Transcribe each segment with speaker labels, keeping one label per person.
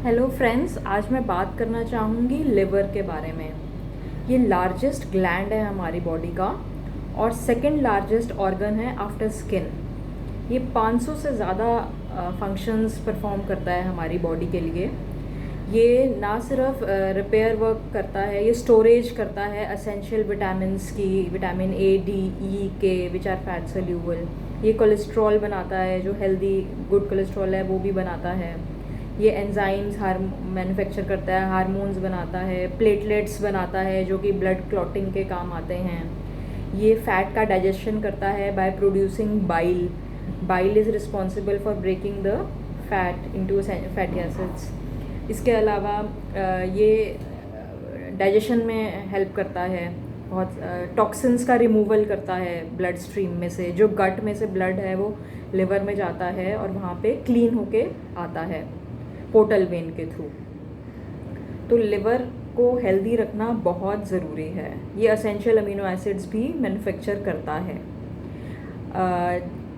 Speaker 1: Hello friends, आज मैं बात करना चाहूँगी लिवर के बारे में। ये लार्जेस्ट ग्लैंड है हमारी बॉडी का और सेकंड लार्जेस्ट ऑर्गन है आफ्टर स्किन। ये 500 से ज़्यादा फंक्शंस परफॉर्म करता है हमारी बॉडी के लिए। ये ना सिर्फ रिपेयर वर्क करता है, ये स्टोरेज करता है एसेंशियल विटामिन्स की, विटामिन ए, डी, ई, के विच आर फैट सोल्यूबल। ये कोलेस्ट्रॉल बनाता है, जो हेल्दी गुड कोलेस्ट्रॉल है वो भी बनाता है। ये एंजाइम्स मैन्युफैक्चर करता है, हार्मोन्स बनाता है, प्लेटलेट्स बनाता है जो कि ब्लड क्लॉटिंग के काम आते हैं। ये फैट का डाइजेशन करता है by producing bile. Bile is responsible for breaking the fat into fatty acids. इसके अलावा ये डाइजेशन में हेल्प करता है, बहुत टॉक्सिन्स का रिमूवल करता है ब्लड स्ट्रीम में से। जो गट में से ब्लड है वो लिवर में जाता है और वहाँ पे क्लीन होके आता है पोर्टल वेन के थ्रू। तो लिवर को हेल्दी रखना बहुत ज़रूरी है। ये एसेंशियल अमीनो एसिड्स भी मैन्युफैक्चर करता है।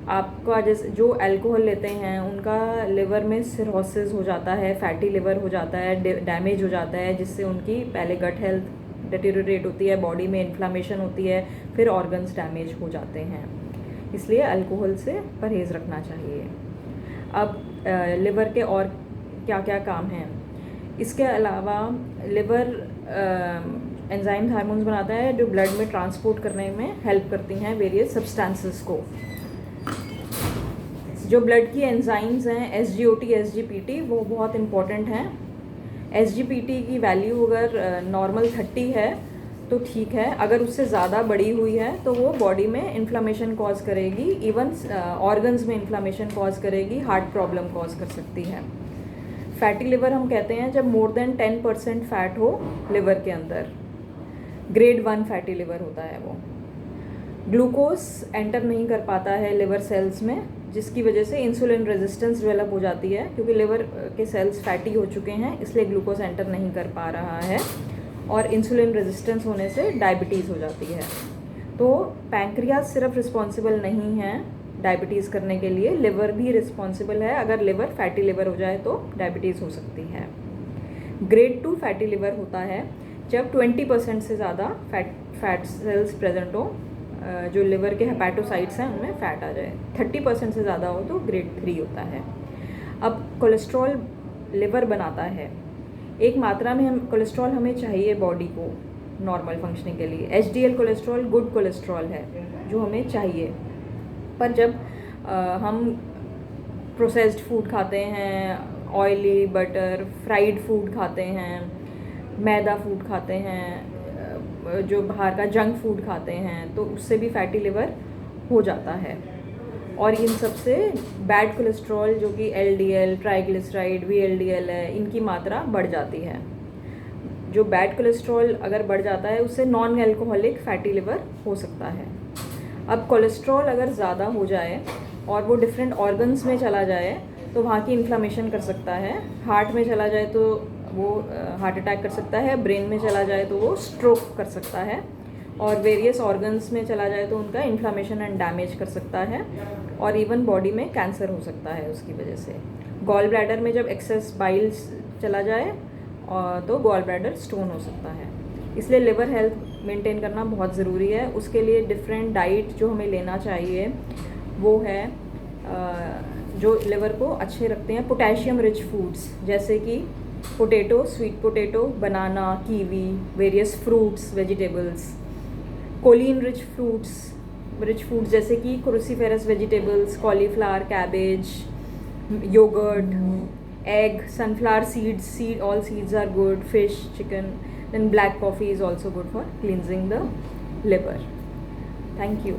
Speaker 1: आपका जैसे जो अल्कोहल लेते हैं उनका लिवर में सिरोसिस हो जाता है, फैटी लिवर हो जाता है, डैमेज हो जाता है, जिससे उनकी पहले गट हेल्थ डिटेरियोरेट होती है, बॉडी में इन्फ्लामेशन होती है, फिर ऑर्गन्स डैमेज हो जाते हैं। इसलिए अल्कोहल से परहेज़ रखना चाहिए। अब लिवर के और क्या क्या काम हैं? इसके अलावा लिवर एंजाइम्स हार्मोन्स बनाता है जो ब्लड में ट्रांसपोर्ट करने में हेल्प करती हैं वेरियस सब्सटेंसेस को। जो ब्लड की एंजाइम्स हैं एसजीओटी, एसजीपीटी, वो बहुत इम्पॉर्टेंट हैं। एसजीपीटी की वैल्यू अगर नॉर्मल 30 है तो ठीक है, अगर उससे ज़्यादा बढ़ी हुई है तो वो बॉडी में इन्फ्लामेशन कॉज करेगी, इवन ऑर्गन्स में इन्फ्लामेशन कॉज करेगी, हार्ट प्रॉब्लम कॉज कर सकती है। फैटी लिवर हम कहते हैं जब मोर देन 10% फैट हो लिवर के अंदर, ग्रेड 1 फैटी लिवर होता है वो। ग्लूकोज एंटर नहीं कर पाता है लिवर सेल्स में, जिसकी वजह से इंसुलिन रेजिस्टेंस डेवलप हो जाती है। क्योंकि लिवर के सेल्स फैटी हो चुके हैं इसलिए ग्लूकोज एंटर नहीं कर पा रहा है और इंसुलिन रेजिस्टेंस होने से डायबिटीज़ हो जाती है। तो पैंक्रियाज सिर्फ रिस्पॉन्सिबल नहीं है डायबिटीज़ करने के लिए, लिवर भी रिस्पॉन्सिबल है। अगर लिवर फैटी लिवर हो जाए तो डायबिटीज़ हो सकती है। ग्रेड 2 फैटी लिवर होता है जब 20% से ज़्यादा फैट सेल्स प्रेजेंट हो, जो लिवर के हेपेटोसाइट्स हैं उनमें फ़ैट आ जाए। 30% से ज़्यादा हो तो ग्रेड 3 होता है। अब कोलेस्ट्रॉल लिवर बनाता है, एक मात्रा में हम कोलेस्ट्रॉल हमें चाहिए बॉडी को नॉर्मल फंक्शनिंग के लिए। एचडीएल कोलेस्ट्रॉल गुड कोलेस्ट्रॉल है जो हमें चाहिए। पर जब हम प्रोसेस्ड फूड खाते हैं, ऑयली, बटर, फ्राइड फूड खाते हैं, मैदा फूड खाते हैं, जो बाहर का जंक फूड खाते हैं, तो उससे भी फैटी लिवर हो जाता है। और इन सबसे बैड कोलेस्ट्रॉल जो कि एलडीएल, ट्राइग्लिसराइड, वीएलडीएल है, इनकी मात्रा बढ़ जाती है। जो बैड कोलेस्ट्रॉल अगर बढ़ जाता है उससे नॉन एल्कोहलिक फैटी लिवर हो सकता है। अब कोलेस्ट्रॉल अगर ज़्यादा हो जाए और वो डिफरेंट ऑर्गन्स में चला जाए तो वहाँ की इन्फ्लामेशन कर सकता है। हार्ट में चला जाए तो वो हार्ट अटैक कर सकता है, ब्रेन में चला जाए तो वो स्ट्रोक कर सकता है, और वेरियस ऑर्गन्स में चला जाए तो उनका इन्फ्लामेशन एंड डैमेज कर सकता है, और इवन बॉडी में कैंसर हो सकता है उसकी वजह से। गॉल ब्लैडर में जब एक्सेस बाइल्स चला जाए तो गॉल ब्लैडर स्टोन हो सकता है। इसलिए लिवर हेल्थ मेंटेन करना बहुत ज़रूरी है। उसके लिए डिफरेंट डाइट जो हमें लेना चाहिए वो है जो लिवर को अच्छे रखते हैं। पोटेशियम रिच फूड्स जैसे कि potato, sweet potato, banana, kiwi, various fruits, vegetables. Choline rich foods जैसे कि cruciferous vegetables, cauliflower, cabbage, yogurt, egg, sunflower seeds, all seeds are good, fish, chicken. Then black coffee is also good for cleansing the liver. Thank you.